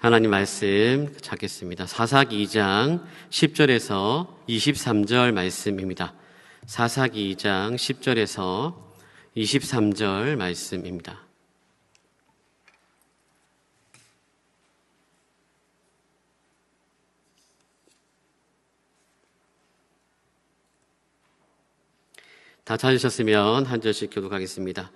하나님 말씀 찾겠습니다. 사사기 2장 10절에서 23절 말씀입니다. 사사기 2장 10절에서 23절 말씀입니다. 다 찾으셨으면 한 절씩 교독하겠습니다.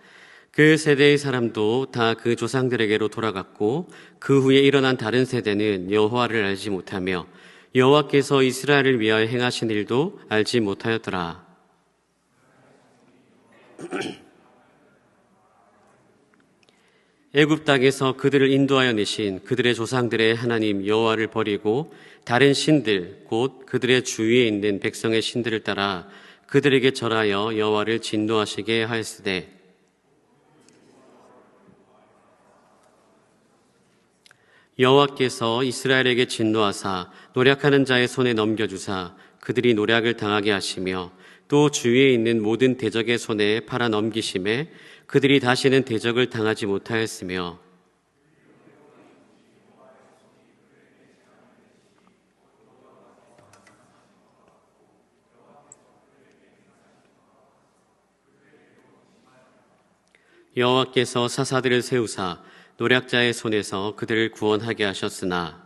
그 세대의 사람도 다 그 조상들에게로 돌아갔고 그 후에 일어난 다른 세대는 여호와를 알지 못하며 여호와께서 이스라엘을 위하여 행하신 일도 알지 못하였더라. 애굽 땅에서 그들을 인도하여 내신 그들의 조상들의 하나님 여호와를 버리고 다른 신들 곧 그들의 주위에 있는 백성의 신들을 따라 그들에게 절하여 여호와를 진노하시게 하였으되 여호와께서 이스라엘에게 진노하사 노략하는 자의 손에 넘겨주사 그들이 노략을 당하게 하시며 또 주위에 있는 모든 대적의 손에 팔아 넘기심에 그들이 다시는 대적을 당하지 못하였으며 여호와께서 사사들을 세우사 노략자의 손에서 그들을 구원하게 하셨으나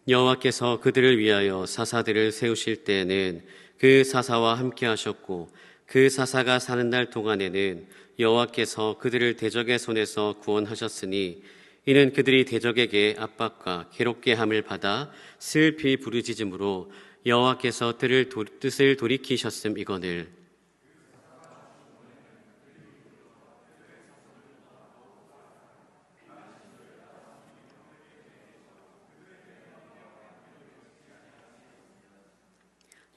여호와께서 그들을 위하여 사사들을 세우실 때에는 그 사사와 함께 하셨고 그 사사가 사는 날 동안에는 여호와께서 그들을 대적의 손에서 구원하셨으니 이는 그들이 대적에게 압박과 괴롭게 함을 받아 슬피 부르짖음으로 여호와께서 뜻을 돌이키셨음이거늘.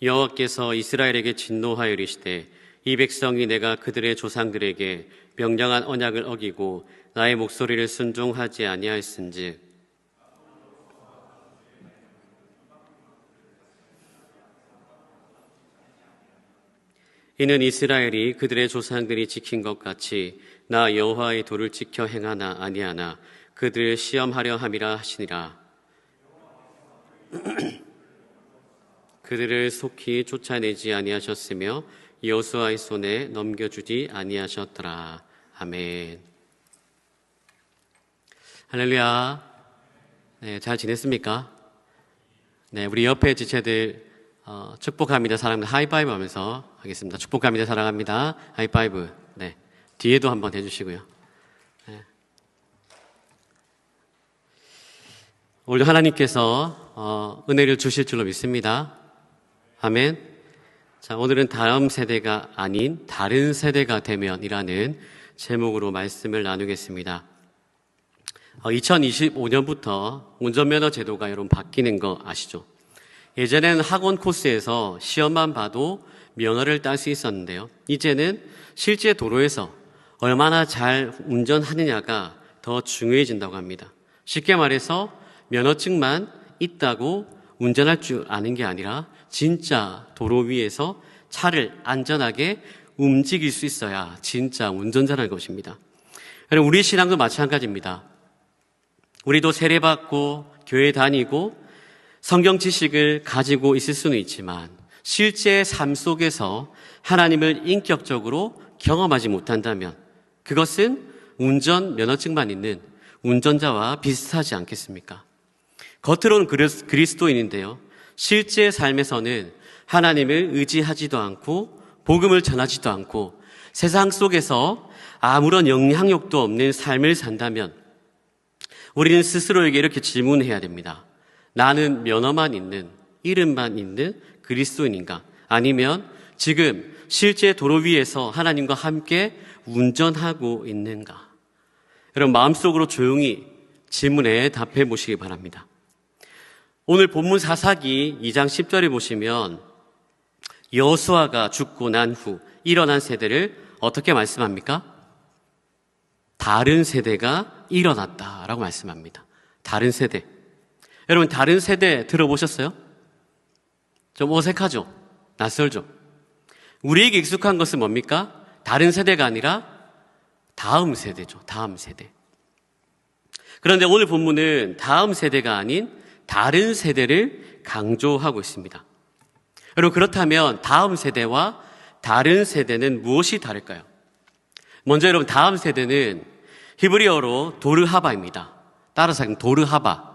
여호와께서 이스라엘에게 진노하여 이르시되 이 백성이 내가 그들의 조상들에게 명령한 언약을 어기고 나의 목소리를 순종하지 아니하였은즉 이는 이스라엘이 그들의 조상들이 지킨 것 같이 나 여호와의 도를 지켜 행하나 아니하나 그들을 시험하려 함이라 하시니라. 그들을 속히 쫓아내지 아니하셨으며 여호수아의 손에 넘겨주지 아니하셨더라. 아멘. 할렐루야. 네, 잘 지냈습니까? 네, 우리 옆에 지체들 축복합니다, 사랑합니다. 하이파이브 하면서 하겠습니다. 축복합니다, 사랑합니다. 하이파이브. 네, 뒤에도 한번 해주시고요. 네. 오늘 하나님께서 은혜를 주실 줄로 믿습니다. 아멘. 자, 오늘은 다음 세대가 아닌 다른 세대가 되면이라는 제목으로 말씀을 나누겠습니다. 2025년부터 운전면허 제도가 여러분 바뀌는 거 아시죠? 예전에는 학원 코스에서 시험만 봐도 면허를 딸 수 있었는데요. 이제는 실제 도로에서 얼마나 잘 운전하느냐가 더 중요해진다고 합니다. 쉽게 말해서 면허증만 있다고 운전할 줄 아는 게 아니라 진짜 도로 위에서 차를 안전하게 움직일 수 있어야 진짜 운전자라는 것입니다. 우리 신앙도 마찬가지입니다. 우리도 세례받고 교회 다니고 성경 지식을 가지고 있을 수는 있지만 실제 삶 속에서 하나님을 인격적으로 경험하지 못한다면 그것은 운전 면허증만 있는 운전자와 비슷하지 않겠습니까? 겉으로는 그리스도인인데요. 실제 삶에서는 하나님을 의지하지도 않고 복음을 전하지도 않고 세상 속에서 아무런 영향력도 없는 삶을 산다면 우리는 스스로에게 이렇게 질문해야 됩니다. 나는 면허만 있는, 이름만 있는 그리스도인인가? 아니면 지금 실제 도로 위에서 하나님과 함께 운전하고 있는가? 여러분 마음속으로 조용히 질문에 답해 보시기 바랍니다. 오늘 본문 사사기 2장 10절에 보시면 여호수아가 죽고 난 후 일어난 세대를 어떻게 말씀합니까? 다른 세대가 일어났다라고 말씀합니다. 다른 세대. 여러분, 다른 세대 들어보셨어요? 좀 어색하죠? 낯설죠? 우리에게 익숙한 것은 뭡니까? 다른 세대가 아니라 다음 세대죠. 다음 세대. 그런데 오늘 본문은 다음 세대가 아닌 다른 세대를 강조하고 있습니다. 여러분, 그렇다면 다음 세대와 다른 세대는 무엇이 다를까요? 먼저 여러분, 다음 세대는 히브리어로 도르하바입니다. 따라서 도르하바.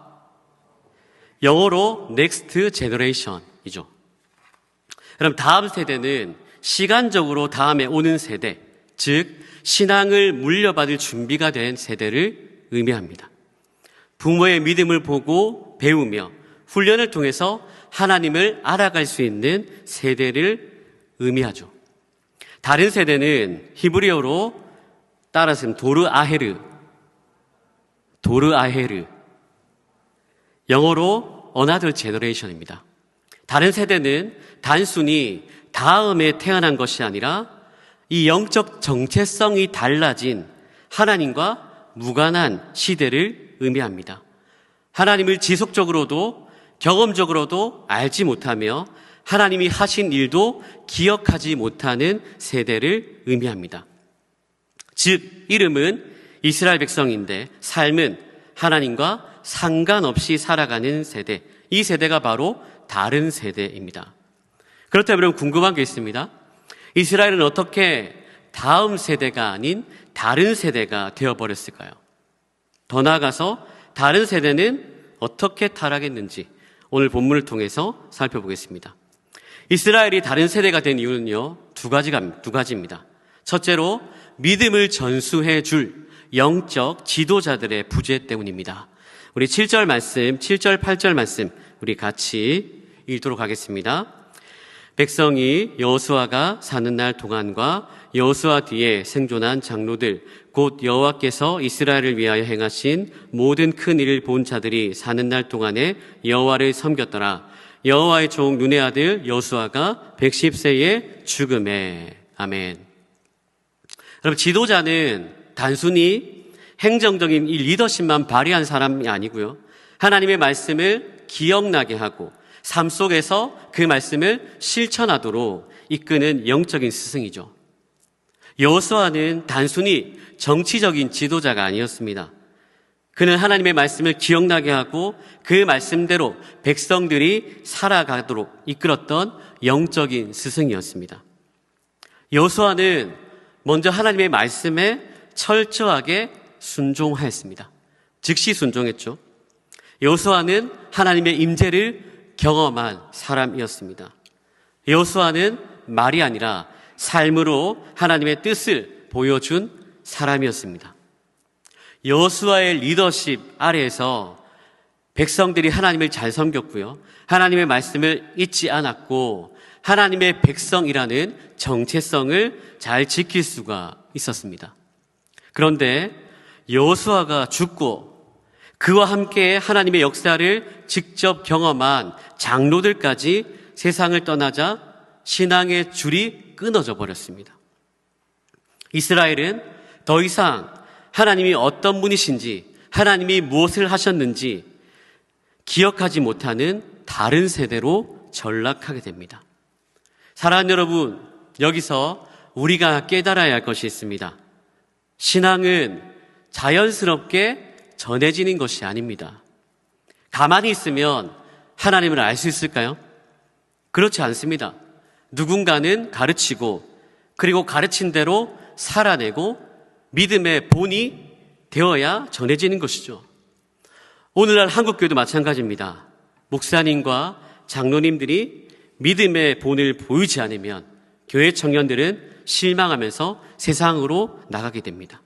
영어로 next generation이죠. 여러분, 다음 세대는 시간적으로 다음에 오는 세대, 즉 신앙을 물려받을 준비가 된 세대를 의미합니다. 부모의 믿음을 보고 배우며 훈련을 통해서 하나님을 알아갈 수 있는 세대를 의미하죠. 다른 세대는 히브리어로 따라서 도르아헤르, 영어로 another generation입니다. 다른 세대는 단순히 다음에 태어난 것이 아니라 이 영적 정체성이 달라진 하나님과 무관한 시대를 의미합니다. 하나님을 지속적으로도 경험적으로도 알지 못하며 하나님이 하신 일도 기억하지 못하는 세대를 의미합니다. 즉, 이름은 이스라엘 백성인데 삶은 하나님과 상관없이 살아가는 세대, 이 세대가 바로 다른 세대입니다. 그렇다면 여러분, 궁금한 게 있습니다. 이스라엘은 어떻게 다음 세대가 아닌 다른 세대가 되어버렸을까요? 더 나아가서 다른 세대는 어떻게 타락했는지 오늘 본문을 통해서 살펴보겠습니다. 이스라엘이 다른 세대가 된 이유는요, 두 가지입니다. 첫째로 믿음을 전수해 줄 영적 지도자들의 부재 때문입니다. 우리 7절 말씀, 7절, 8절 말씀 우리 같이 읽도록 하겠습니다. 백성이 여호수아가 사는 날 동안과 여호수아 뒤에 생존한 장로들 곧 여호와께서 이스라엘을 위하여 행하신 모든 큰 일을 본 자들이 사는 날 동안에 여호와를 섬겼더라. 여호와의 종 눈의 아들 여호수아가 110세에 죽음에. 아멘. 여러분, 지도자는 단순히 행정적인 이 리더십만 발휘한 사람이 아니고요, 하나님의 말씀을 기억나게 하고 삶 속에서 그 말씀을 실천하도록 이끄는 영적인 스승이죠. 여호수아는 단순히 정치적인 지도자가 아니었습니다. 그는 하나님의 말씀을 기억나게 하고 그 말씀대로 백성들이 살아가도록 이끌었던 영적인 스승이었습니다. 여호수아는 먼저 하나님의 말씀에 철저하게 순종하였습니다. 즉시 순종했죠. 여호수아는 하나님의 임재를 경험한 사람이었습니다. 여호수아는 말이 아니라 삶으로 하나님의 뜻을 보여준 사람이었습니다. 여호수아의 리더십 아래에서 백성들이 하나님을 잘 섬겼고요, 하나님의 말씀을 잊지 않았고 하나님의 백성이라는 정체성을 잘 지킬 수가 있었습니다. 그런데 여호수아가 죽고 그와 함께 하나님의 역사를 직접 경험한 장로들까지 세상을 떠나자 신앙의 줄이 끊어져 버렸습니다. 이스라엘은 더 이상 하나님이 어떤 분이신지, 하나님이 무엇을 하셨는지 기억하지 못하는 다른 세대로 전락하게 됩니다. 사랑하는 여러분, 여기서 우리가 깨달아야 할 것이 있습니다. 신앙은 자연스럽게 전해지는 것이 아닙니다. 가만히 있으면 하나님을 알 수 있을까요? 그렇지 않습니다. 누군가는 가르치고 그리고 가르친 대로 살아내고 믿음의 본이 되어야 전해지는 것이죠. 오늘날 한국교회도 마찬가지입니다. 목사님과 장로님들이 믿음의 본을 보이지 않으면 교회 청년들은 실망하면서 세상으로 나가게 됩니다.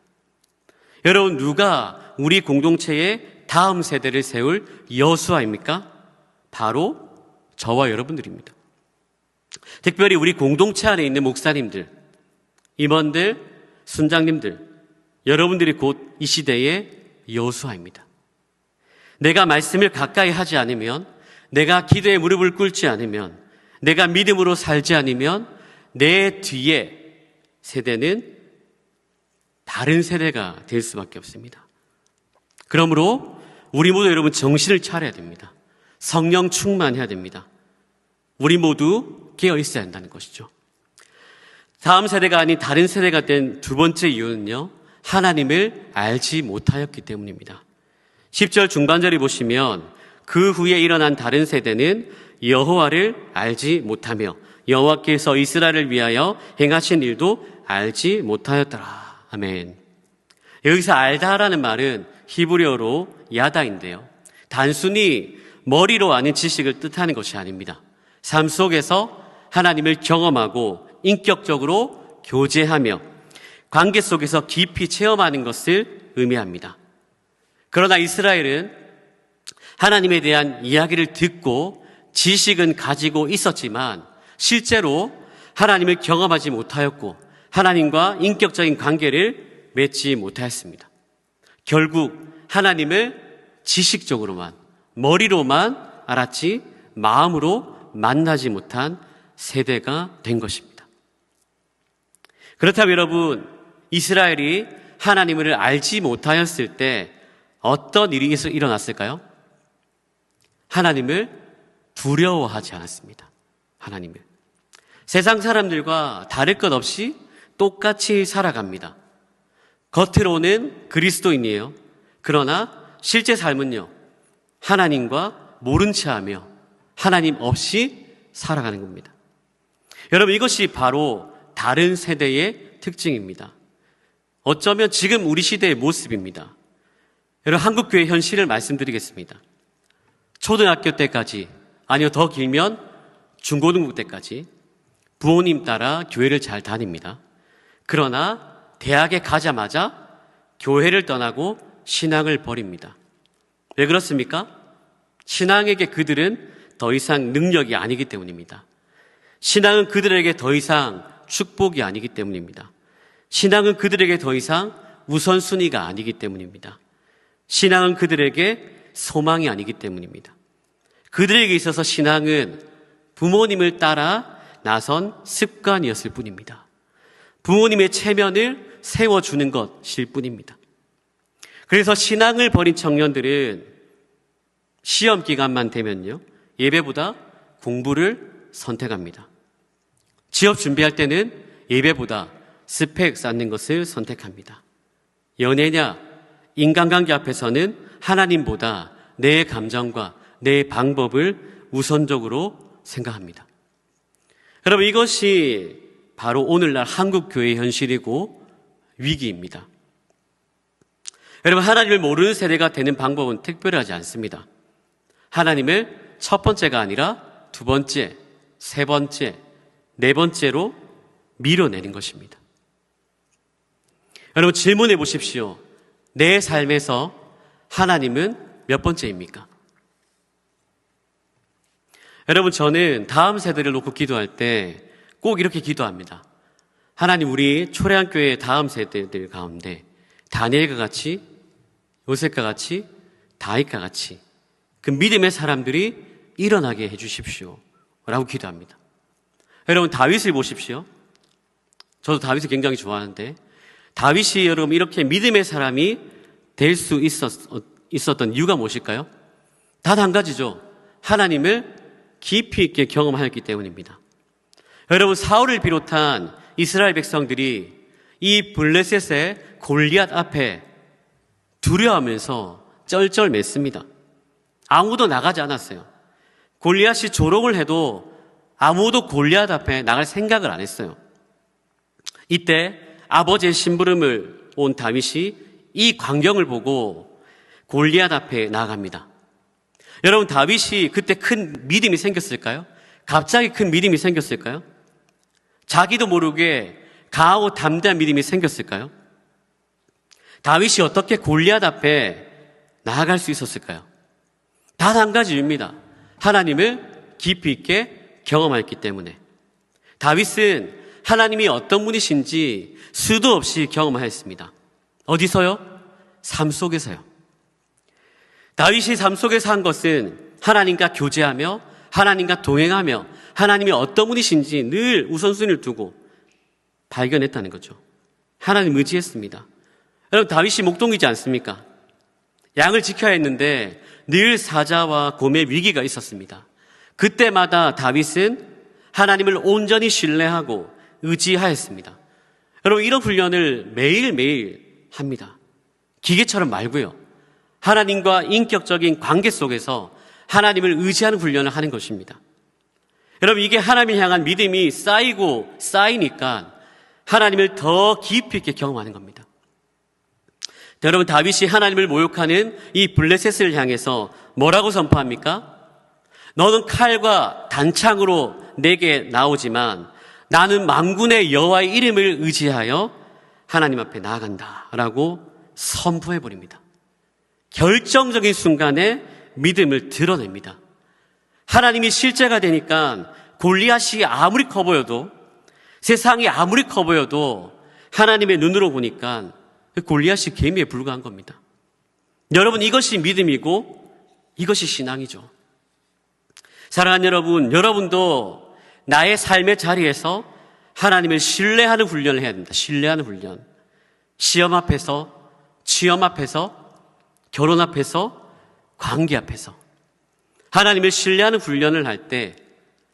여러분, 누가 우리 공동체의 다음 세대를 세울 여호수아입니까? 바로 저와 여러분들입니다. 특별히 우리 공동체 안에 있는 목사님들, 임원들, 순장님들, 여러분들이 곧 이 시대의 여호수아입니다. 내가 말씀을 가까이 하지 않으면, 내가 기도에 무릎을 꿇지 않으면, 내가 믿음으로 살지 않으면 내 뒤에 세대는 다른 세대가 될 수밖에 없습니다. 그러므로 우리 모두 여러분 정신을 차려야 됩니다. 성령 충만해야 됩니다. 우리 모두 깨어 있어야 한다는 것이죠. 다음 세대가 아닌 다른 세대가 된 두 번째 이유는요, 하나님을 알지 못하였기 때문입니다. 10절 중반절에 보시면 그 후에 일어난 다른 세대는 여호와를 알지 못하며 여호와께서 이스라엘을 위하여 행하신 일도 알지 못하였더라. 아멘. 여기서 알다라는 말은 히브리어로 야다인데요, 단순히 머리로 아는 지식을 뜻하는 것이 아닙니다. 삶 속에서 하나님을 경험하고 인격적으로 교제하며 관계 속에서 깊이 체험하는 것을 의미합니다. 그러나 이스라엘은 하나님에 대한 이야기를 듣고 지식은 가지고 있었지만 실제로 하나님을 경험하지 못하였고 하나님과 인격적인 관계를 맺지 못하였습니다. 결국 하나님을 지식적으로만, 머리로만 알았지 마음으로 만나지 못한 세대가 된 것입니다. 그렇다면 여러분, 이스라엘이 하나님을 알지 못하였을 때 어떤 일이 일어났을까요? 하나님을 두려워하지 않았습니다. 하나님을. 세상 사람들과 다를 것 없이 똑같이 살아갑니다. 겉으로는 그리스도인이에요. 그러나 실제 삶은요, 하나님과 모른 채 하며 하나님 없이 살아가는 겁니다. 여러분, 이것이 바로 다른 세대의 특징입니다. 어쩌면 지금 우리 시대의 모습입니다. 여러분, 한국교회 현실을 말씀드리겠습니다. 초등학교 때까지, 아니요 더 길면 중고등부 때까지 부모님 따라 교회를 잘 다닙니다. 그러나 대학에 가자마자 교회를 떠나고 신앙을 버립니다. 왜 그렇습니까? 신앙에게 그들은 더 이상 능력이 아니기 때문입니다. 신앙은 그들에게 더 이상 축복이 아니기 때문입니다. 신앙은 그들에게 더 이상 우선순위가 아니기 때문입니다. 신앙은 그들에게 소망이 아니기 때문입니다. 그들에게 있어서 신앙은 부모님을 따라 나선 습관이었을 뿐입니다. 부모님의 체면을 세워주는 것일 뿐입니다. 그래서 신앙을 버린 청년들은 시험 기간만 되면요, 예배보다 공부를 선택합니다. 취업 준비할 때는 예배보다 스펙 쌓는 것을 선택합니다. 연애냐, 인간관계 앞에서는 하나님보다 내 감정과 내 방법을 우선적으로 생각합니다. 여러분, 이것이 바로 오늘날 한국교회의 현실이고 위기입니다. 여러분, 하나님을 모르는 세대가 되는 방법은 특별하지 않습니다. 하나님을 첫 번째가 아니라 두 번째, 세 번째, 네 번째로 밀어내는 것입니다. 여러분, 질문해 보십시오. 내 삶에서 하나님은 몇 번째입니까? 여러분, 저는 다음 세대를 놓고 기도할 때 꼭 이렇게 기도합니다. 하나님, 우리 초래한교회의 다음 세대들 가운데 다니엘과 같이, 요셉과 같이, 다윗과 같이 그 믿음의 사람들이 일어나게 해주십시오 라고 기도합니다. 여러분, 다윗을 보십시오. 저도 다윗을 굉장히 좋아하는데 다윗이 여러분 이렇게 믿음의 사람이 될 수 있었던 이유가 무엇일까요? 단 한 가지죠. 하나님을 깊이 있게 경험하였기 때문입니다. 여러분, 사울을 비롯한 이스라엘 백성들이 이 블레셋의 골리앗 앞에 두려워하면서 쩔쩔맸습니다. 아무도 나가지 않았어요. 골리앗이 조롱을 해도 아무도 골리앗 앞에 나갈 생각을 안 했어요. 이때 아버지의 심부름을 온 다윗이 이 광경을 보고 골리앗 앞에 나아갑니다. 여러분, 다윗이 그때 큰 믿음이 생겼을까요? 갑자기 큰 믿음이 생겼을까요? 자기도 모르게 강하고 담대한 믿음이 생겼을까요? 다윗이 어떻게 골리앗 앞에 나아갈 수 있었을까요? 단 한 가지입니다. 하나님을 깊이 있게 경험했기 때문에. 다윗은 하나님이 어떤 분이신지 수도 없이 경험하였습니다. 어디서요? 삶 속에서요. 다윗이 삶 속에서 한 것은 하나님과 교제하며 하나님과 동행하며 하나님이 어떤 분이신지 늘 우선순위를 두고 발견했다는 거죠. 하나님 의지했습니다. 여러분, 다윗이 목동이지 않습니까? 양을 지켜야 했는데 늘 사자와 곰의 위기가 있었습니다. 그때마다 다윗은 하나님을 온전히 신뢰하고 의지하였습니다. 여러분, 이런 훈련을 매일매일 합니다. 기계처럼 말고요. 하나님과 인격적인 관계 속에서 하나님을 의지하는 훈련을 하는 것입니다. 여러분, 이게 하나님을 향한 믿음이 쌓이고 쌓이니까 하나님을 더 깊이 있게 경험하는 겁니다. 여러분, 다윗이 하나님을 모욕하는 이 블레셋을 향해서 뭐라고 선포합니까? 너는 칼과 단창으로 내게 나오지만 나는 만군의 여호와의 이름을 의지하여 하나님 앞에 나아간다 라고 선포해버립니다. 결정적인 순간에 믿음을 드러냅니다. 하나님이 실제가 되니까 골리앗이 아무리 커 보여도, 세상이 아무리 커 보여도 하나님의 눈으로 보니까 골리앗이 개미에 불과한 겁니다. 여러분, 이것이 믿음이고 이것이 신앙이죠. 사랑하는 여러분, 여러분도 나의 삶의 자리에서 하나님을 신뢰하는 훈련을 해야 됩니다. 신뢰하는 훈련. 시험 앞에서, 취업 앞에서, 결혼 앞에서, 관계 앞에서 하나님을 신뢰하는 훈련을 할 때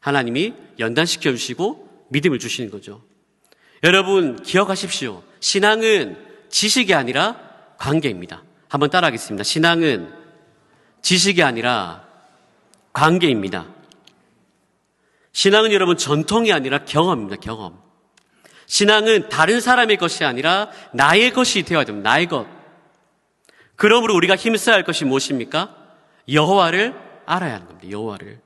하나님이 연단시켜 주시고 믿음을 주시는 거죠. 여러분, 기억하십시오. 신앙은 지식이 아니라 관계입니다. 한번 따라하겠습니다. 신앙은 지식이 아니라 관계입니다. 신앙은 여러분 전통이 아니라 경험입니다. 경험. 신앙은 다른 사람의 것이 아니라 나의 것이 되어야 됩니다. 나의 것. 그러므로 우리가 힘써야 할 것이 무엇입니까? 여호와를 알아야 하는 겁니다. 여호와를.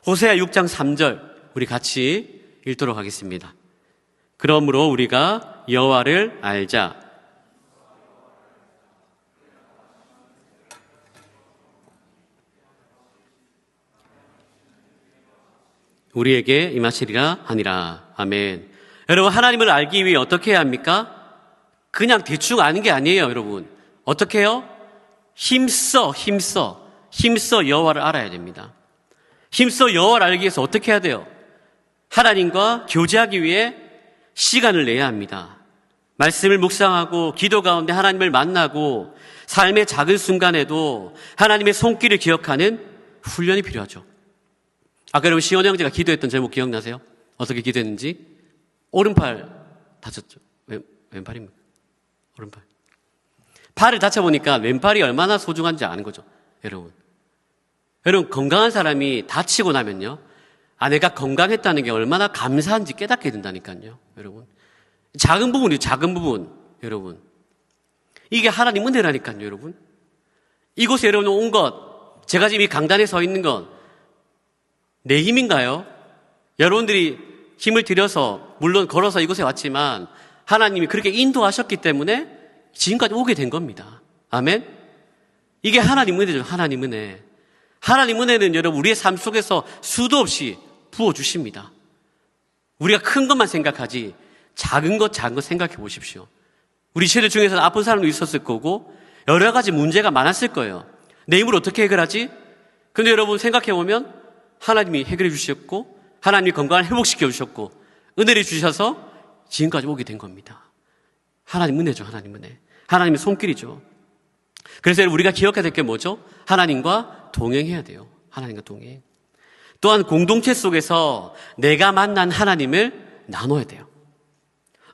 호세아 6장 3절 우리 같이 읽도록 하겠습니다. 그러므로 우리가 여호와를 알자. 우리에게 임하시리라 하니라. 아멘. 여러분, 하나님을 알기 위해 어떻게 해야 합니까? 그냥 대충 아는 게 아니에요, 여러분. 어떻게 해요? 힘써 여호와를 알아야 됩니다. 힘써 여호와를 알기 위해서 어떻게 해야 돼요? 하나님과 교제하기 위해 시간을 내야 합니다. 말씀을 묵상하고 기도 가운데 하나님을 만나고 삶의 작은 순간에도 하나님의 손길을 기억하는 훈련이 필요하죠. 아까 여러분 시원 형제가 기도했던 제목 기억나세요? 어떻게 기도했는지? 오른팔 다쳤죠. 왼팔입니까? 오른팔. 팔을 다쳐보니까 왼팔이 얼마나 소중한지 아는 거죠. 여러분 건강한 사람이 다치고 나면요, 내가 건강했다는 게 얼마나 감사한지 깨닫게 된다니까요. 여러분, 작은 부분이에요. 작은 부분. 여러분, 이게 하나님 은혜라니까요. 여러분, 이곳에 여러분 온 것, 제가 지금 이 강단에 서 있는 건 내 힘인가요? 여러분들이 힘을 들여서 물론 걸어서 이곳에 왔지만 하나님이 그렇게 인도하셨기 때문에 지금까지 오게 된 겁니다. 아멘? 이게 하나님 은혜죠. 하나님 은혜. 하나님 은혜는 여러분 우리의 삶 속에서 수도 없이 부어주십니다. 우리가 큰 것만 생각하지 작은 것 생각해 보십시오. 우리 세대 중에서는 아픈 사람도 있었을 거고 여러 가지 문제가 많았을 거예요. 내 힘으로 어떻게 해결하지? 근데 여러분 생각해 보면 하나님이 해결해 주셨고 하나님이 건강을 회복시켜 주셨고 은혜를 주셔서 지금까지 오게 된 겁니다. 하나님 은혜죠. 하나님 은혜. 하나님의 손길이죠. 그래서 우리가 기억해야 될 게 뭐죠? 하나님과 동행해야 돼요. 하나님과 동행. 또한 공동체 속에서 내가 만난 하나님을 나눠야 돼요.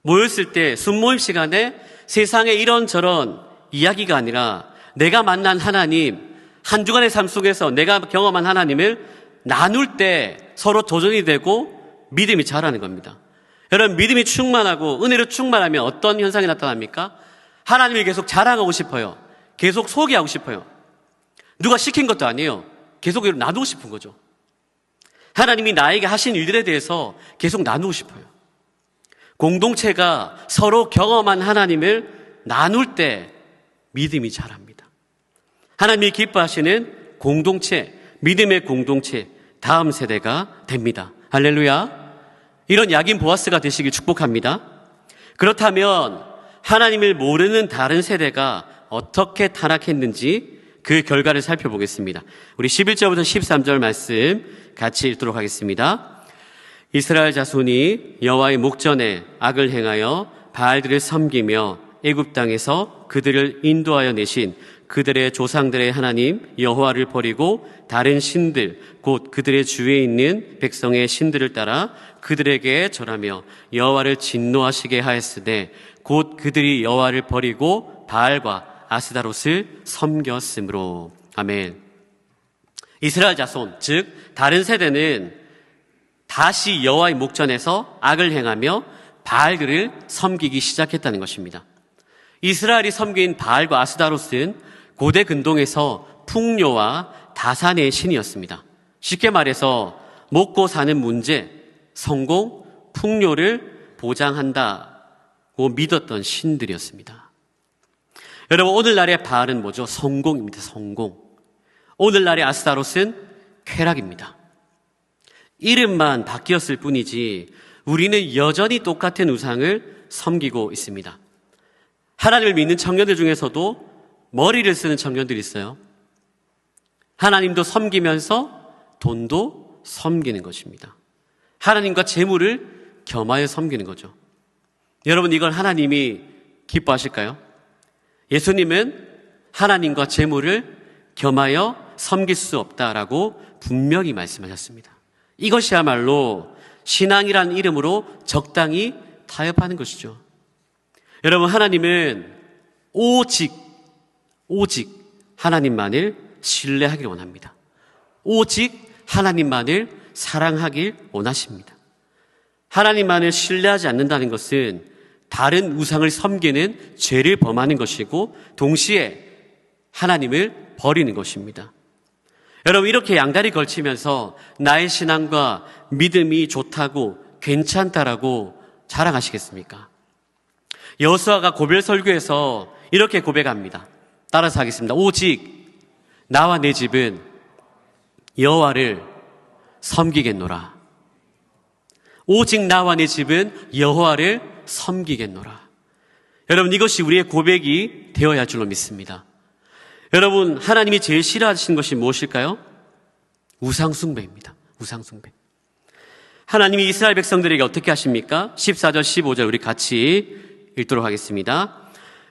모였을 때 순모임 시간에 세상의 이런저런 이야기가 아니라 내가 만난 하나님, 한 주간의 삶 속에서 내가 경험한 하나님을 나눌 때 서로 도전이 되고 믿음이 자라는 겁니다. 여러분, 믿음이 충만하고 은혜로 충만하면 어떤 현상이 나타납니까? 하나님을 계속 자랑하고 싶어요. 계속 소개하고 싶어요. 누가 시킨 것도 아니에요. 계속 나누고 싶은 거죠. 하나님이 나에게 하신 일들에 대해서 계속 나누고 싶어요. 공동체가 서로 경험한 하나님을 나눌 때 믿음이 자랍니다. 하나님이 기뻐하시는 공동체, 믿음의 공동체, 다음 세대가 됩니다. 할렐루야. 이런 약인 보아스가 되시길 축복합니다. 그렇다면 하나님을 모르는 다른 세대가 어떻게 타락했는지 그 결과를 살펴보겠습니다. 우리 11절부터 13절 말씀 같이 읽도록 하겠습니다. 이스라엘 자손이 여호와의 목전에 악을 행하여 바알들을 섬기며 애굽 땅에서 그들을 인도하여 내신 그들의 조상들의 하나님 여호와를 버리고 다른 신들 곧 그들의 주위에 있는 백성의 신들을 따라 그들에게 절하며 여호와를 진노하시게 하였으되 곧 그들이 여호와를 버리고 바알과 아스다롯을 섬겼으므로. 아멘. 이스라엘 자손, 즉 다른 세대는 다시 여호와의 목전에서 악을 행하며 바알들을 섬기기 시작했다는 것입니다. 이스라엘이 섬긴 바알과 아스다롯은 고대 근동에서 풍요와 다산의 신이었습니다. 쉽게 말해서 먹고 사는 문제, 성공, 풍요를 보장한다고 믿었던 신들이었습니다. 여러분, 오늘날의 바알은 뭐죠? 성공입니다. 성공. 오늘날의 아스다롯은 쾌락입니다. 이름만 바뀌었을 뿐이지 우리는 여전히 똑같은 우상을 섬기고 있습니다. 하나님을 믿는 청년들 중에서도 머리를 쓰는 청년들이 있어요. 하나님도 섬기면서 돈도 섬기는 것입니다. 하나님과 재물을 겸하여 섬기는 거죠. 여러분, 이걸 하나님이 기뻐하실까요? 예수님은 하나님과 재물을 겸하여 섬길 수 없다라고 분명히 말씀하셨습니다. 이것이야말로 신앙이란 이름으로 적당히 타협하는 것이죠. 여러분, 하나님은 오직 하나님만을 신뢰하기를 원합니다. 오직 하나님만을 사랑하길 원하십니다. 하나님만을 신뢰하지 않는다는 것은 다른 우상을 섬기는 죄를 범하는 것이고 동시에 하나님을 버리는 것입니다. 여러분, 이렇게 양다리 걸치면서 나의 신앙과 믿음이 좋다고 괜찮다라고 자랑하시겠습니까? 여호수아가 고별 설교에서 이렇게 고백합니다. 따라서 하겠습니다. 오직 나와 내 집은 여호와를 섬기겠노라. 오직 나와 내 집은 여호와를 섬기겠노라. 여러분, 이것이 우리의 고백이 되어야 할 줄로 믿습니다. 여러분, 하나님이 제일 싫어하시는 것이 무엇일까요? 우상숭배입니다. 우상숭배. 하나님이 이스라엘 백성들에게 어떻게 하십니까? 14절 15절 우리 같이 읽도록 하겠습니다.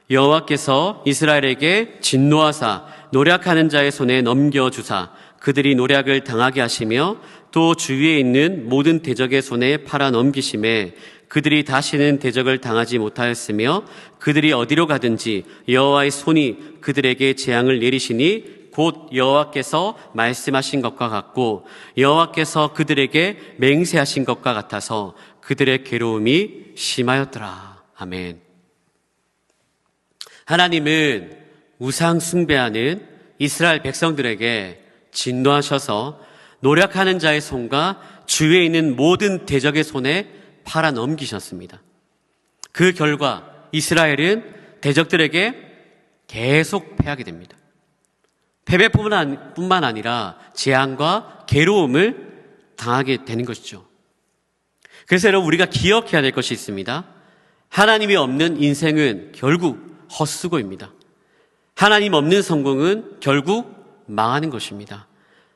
여호와께서 이스라엘에게 진노하사 노략하는 자의 손에 넘겨주사 그들이 노략을 당하게 하시며 또 주위에 있는 모든 대적의 손에 팔아 넘기심에 그들이 다시는 대적을 당하지 못하였으며 그들이 어디로 가든지 여호와의 손이 그들에게 재앙을 내리시니 곧 여호와께서 말씀하신 것과 같고 여호와께서 그들에게 맹세하신 것과 같아서 그들의 괴로움이 심하였더라. 아멘. 하나님은 우상 숭배하는 이스라엘 백성들에게 진노하셔서 노력하는 자의 손과 주위에 있는 모든 대적의 손에 팔아 넘기셨습니다. 그 결과 이스라엘은 대적들에게 계속 패하게 됩니다. 패배뿐만 아니라 재앙과 괴로움을 당하게 되는 것이죠. 그래서 여러분, 우리가 기억해야 될 것이 있습니다. 하나님이 없는 인생은 결국 헛수고입니다. 하나님 없는 성공은 결국 망하는 것입니다.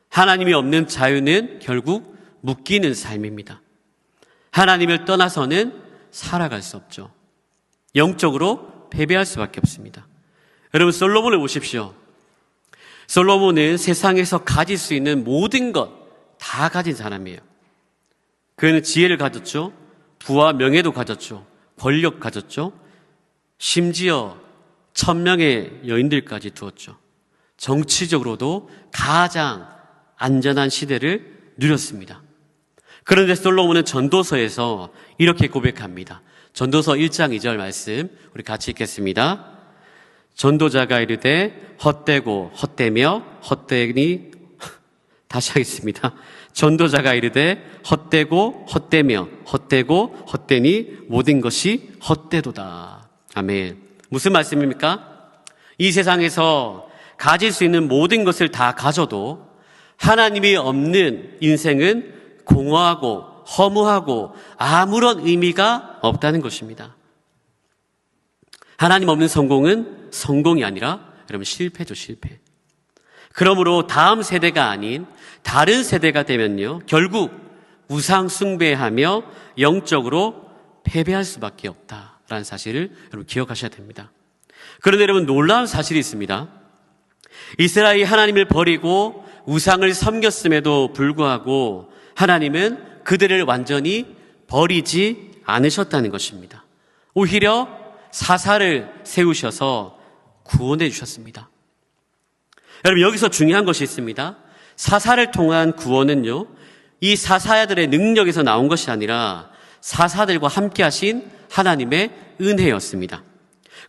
하나님이 없는 자유는 결국 묶이는 삶입니다. 하나님을 떠나서는 살아갈 수 없죠. 영적으로 패배할 수밖에 없습니다. 여러분, 솔로몬을 보십시오. 솔로몬은 세상에서 가질 수 있는 모든 것 다 가진 사람이에요. 그는 지혜를 가졌죠. 부와 명예도 가졌죠. 권력 가졌죠. 심지어 1000명의 여인들까지 두었죠. 정치적으로도 가장 안전한 시대를 누렸습니다. 그런데 솔로몬은 전도서에서 이렇게 고백합니다. 전도서 1장 2절 말씀 우리 같이 읽겠습니다. 전도자가 이르되 헛되고 헛되며 헛되니 다시 하겠습니다. 전도자가 이르되 헛되고 헛되며 헛되고 헛되니 모든 것이 헛되도다. 아멘. 무슨 말씀입니까? 이 세상에서 가질 수 있는 모든 것을 다 가져도 하나님이 없는 인생은 공허하고 허무하고 아무런 의미가 없다는 것입니다. 하나님 없는 성공은 성공이 아니라 여러분 실패죠, 실패. 그러므로 다음 세대가 아닌 다른 세대가 되면요, 결국 우상 숭배하며 영적으로 패배할 수밖에 없다라는 사실을 여러분 기억하셔야 됩니다. 그런데 여러분 놀라운 사실이 있습니다. 이스라엘이 하나님을 버리고 우상을 섬겼음에도 불구하고 하나님은 그들을 완전히 버리지 않으셨다는 것입니다. 오히려 사사를 세우셔서 구원해 주셨습니다. 여러분, 여기서 중요한 것이 있습니다. 사사를 통한 구원은요, 이 사사들의 능력에서 나온 것이 아니라 사사들과 함께 하신 하나님의 은혜였습니다.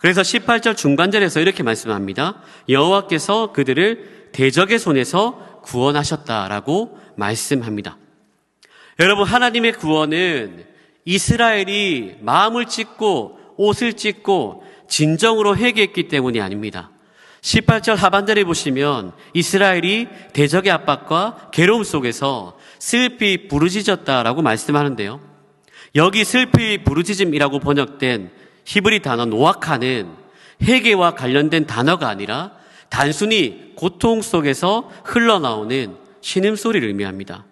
그래서 18절 중반절에서 이렇게 말씀합니다. 여호와께서 그들을 대적의 손에서 구원하셨다라고 말씀합니다. 여러분, 하나님의 구원은 이스라엘이 마음을 찢고 옷을 찢고 진정으로 회개했기 때문이 아닙니다. 18절 하반절에 보시면 이스라엘이 대적의 압박과 괴로움 속에서 슬피 부르짖었다라고 말씀하는데요. 여기 슬피 부르짖음이라고 번역된 히브리 단어 노아카는 회개와 관련된 단어가 아니라 단순히 고통 속에서 흘러나오는 신음소리를 의미합니다.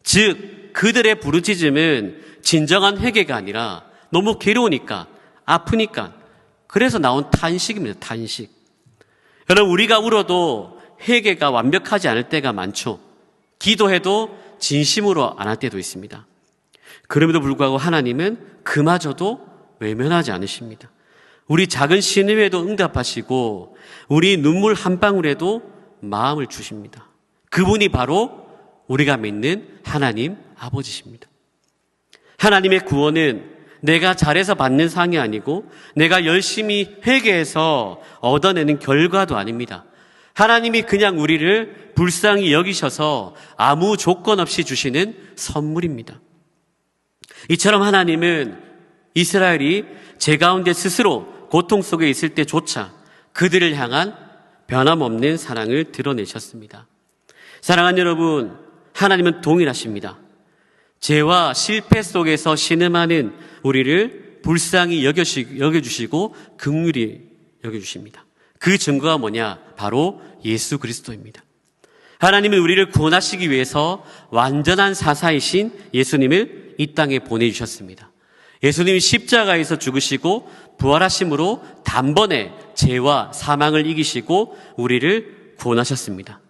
즉 그들의 부르짖음은 진정한 회개가 아니라 너무 괴로우니까, 아프니까, 그래서 나온 탄식입니다. 탄식. 여러분, 우리가 울어도 회개가 완벽하지 않을 때가 많죠. 기도해도 진심으로 안 할 때도 있습니다. 그럼에도 불구하고 하나님은 그마저도 외면하지 않으십니다. 우리 작은 신음에도 응답하시고 우리 눈물 한 방울에도 마음을 주십니다. 그분이 바로 우리가 믿는 하나님 아버지십니다. 하나님의 구원은 내가 잘해서 받는 상이 아니고 내가 열심히 회개해서 얻어내는 결과도 아닙니다. 하나님이 그냥 우리를 불쌍히 여기셔서 아무 조건 없이 주시는 선물입니다. 이처럼 하나님은 이스라엘이 제 가운데 스스로 고통 속에 있을 때조차 그들을 향한 변함없는 사랑을 드러내셨습니다. 사랑하는 여러분, 하나님은 동일하십니다. 죄와 실패 속에서 신음하는 우리를 불쌍히 여겨주시고 긍휼히 여겨주십니다. 그 증거가 뭐냐? 바로 예수 그리스도입니다. 하나님은 우리를 구원하시기 위해서 완전한 사사이신 예수님을 이 땅에 보내주셨습니다. 예수님이 십자가에서 죽으시고 부활하심으로 단번에 죄와 사망을 이기시고 우리를 구원하셨습니다.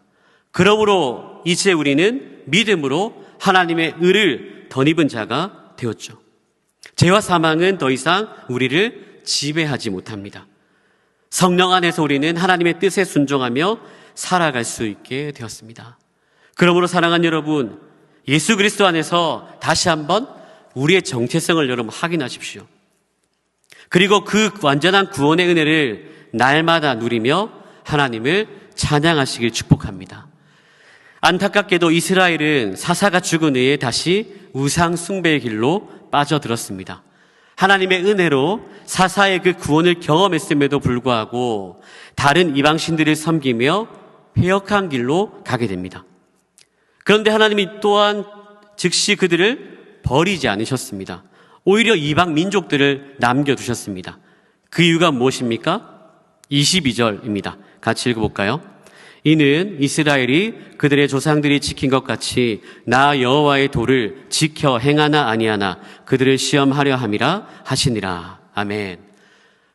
그러므로 이제 우리는 믿음으로 하나님의 의를 덧입은 자가 되었죠. 죄와 사망은 더 이상 우리를 지배하지 못합니다. 성령 안에서 우리는 하나님의 뜻에 순종하며 살아갈 수 있게 되었습니다. 그러므로 사랑하는 여러분, 예수 그리스도 안에서 다시 한번 우리의 정체성을 여러분 확인하십시오. 그리고 그 완전한 구원의 은혜를 날마다 누리며 하나님을 찬양하시길 축복합니다. 안타깝게도 이스라엘은 사사가 죽은 후에 다시 우상 숭배의 길로 빠져들었습니다. 하나님의 은혜로 사사의 그 구원을 경험했음에도 불구하고 다른 이방신들을 섬기며 회역한 길로 가게 됩니다. 그런데 하나님이 또한 즉시 그들을 버리지 않으셨습니다. 오히려 이방 민족들을 남겨두셨습니다. 그 이유가 무엇입니까? 22절입니다. 같이 읽어볼까요? 이는 이스라엘이 그들의 조상들이 지킨 것 같이 나 여호와의 도를 지켜 행하나 아니하나 그들을 시험하려 함이라 하시니라. 아멘.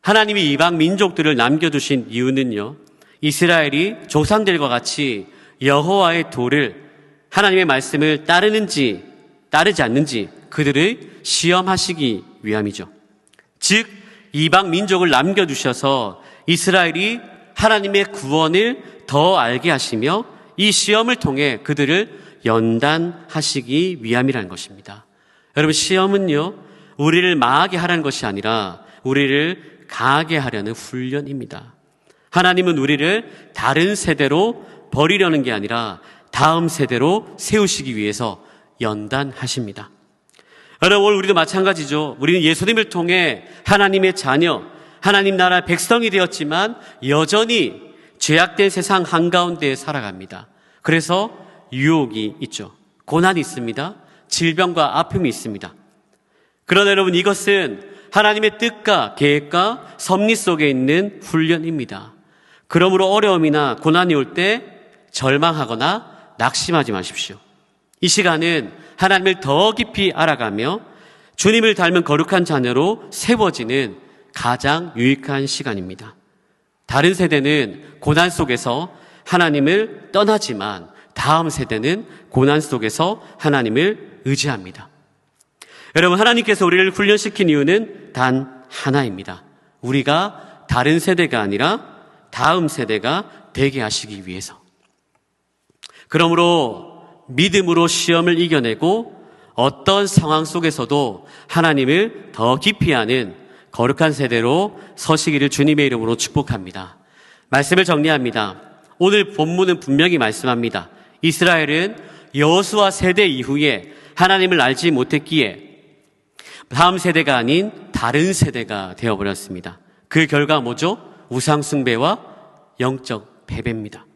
하나님이 이방 민족들을 남겨두신 이유는요, 이스라엘이 조상들과 같이 여호와의 도를, 하나님의 말씀을 따르는지 따르지 않는지 그들을 시험하시기 위함이죠. 즉 이방 민족을 남겨두셔서 이스라엘이 하나님의 구원을 더 알게 하시며 이 시험을 통해 그들을 연단하시기 위함이라는 것입니다. 여러분, 시험은요, 우리를 망하게 하라는 것이 아니라 우리를 강하게 하려는 훈련입니다. 하나님은 우리를 다른 세대로 버리려는 게 아니라 다음 세대로 세우시기 위해서 연단하십니다. 여러분, 우리도 마찬가지죠. 우리는 예수님을 통해 하나님의 자녀, 하나님 나라 백성이 되었지만 여전히 죄악된 세상 한가운데 살아갑니다. 그래서 유혹이 있죠. 고난이 있습니다. 질병과 아픔이 있습니다. 그러나 여러분, 이것은 하나님의 뜻과 계획과 섭리 속에 있는 훈련입니다. 그러므로 어려움이나 고난이 올 때 절망하거나 낙심하지 마십시오. 이 시간은 하나님을 더 깊이 알아가며 주님을 닮은 거룩한 자녀로 세워지는 가장 유익한 시간입니다. 다른 세대는 고난 속에서 하나님을 떠나지만 다음 세대는 고난 속에서 하나님을 의지합니다. 여러분, 하나님께서 우리를 훈련시킨 이유는 단 하나입니다. 우리가 다른 세대가 아니라 다음 세대가 되게 하시기 위해서. 그러므로 믿음으로 시험을 이겨내고 어떤 상황 속에서도 하나님을 더 깊이 아는 거룩한 세대로 서시기를 주님의 이름으로 축복합니다. 말씀을 정리합니다. 오늘 본문은 분명히 말씀합니다. 이스라엘은 여호수아 세대 이후에 하나님을 알지 못했기에 다음 세대가 아닌 다른 세대가 되어버렸습니다. 그 결과 뭐죠? 우상 숭배와 영적 패배입니다.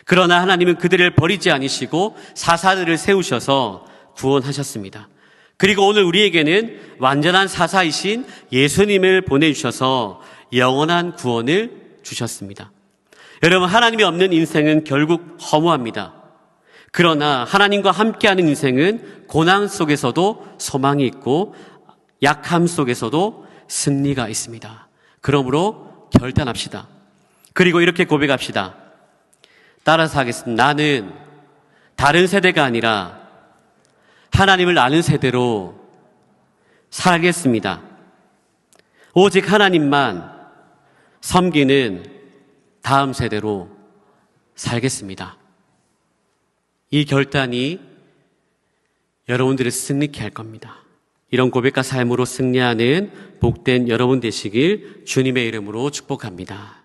그러나 하나님은 그들을 버리지 않으시고 사사들을 세우셔서 구원하셨습니다. 그리고 오늘 우리에게는 완전한 사사이신 예수님을 보내주셔서 영원한 구원을 주셨습니다. 여러분, 하나님이 없는 인생은 결국 허무합니다. 그러나 하나님과 함께하는 인생은 고난 속에서도 소망이 있고 약함 속에서도 승리가 있습니다. 그러므로 결단합시다. 그리고 이렇게 고백합시다. 따라서 하겠습니다. 나는 다른 세대가 아니라 하나님을 아는 세대로 살겠습니다. 오직 하나님만 섬기는 다음 세대로 살겠습니다. 이 결단이 여러분들을 승리케 할 겁니다. 이런 고백과 삶으로 승리하는 복된 여러분 되시길 주님의 이름으로 축복합니다.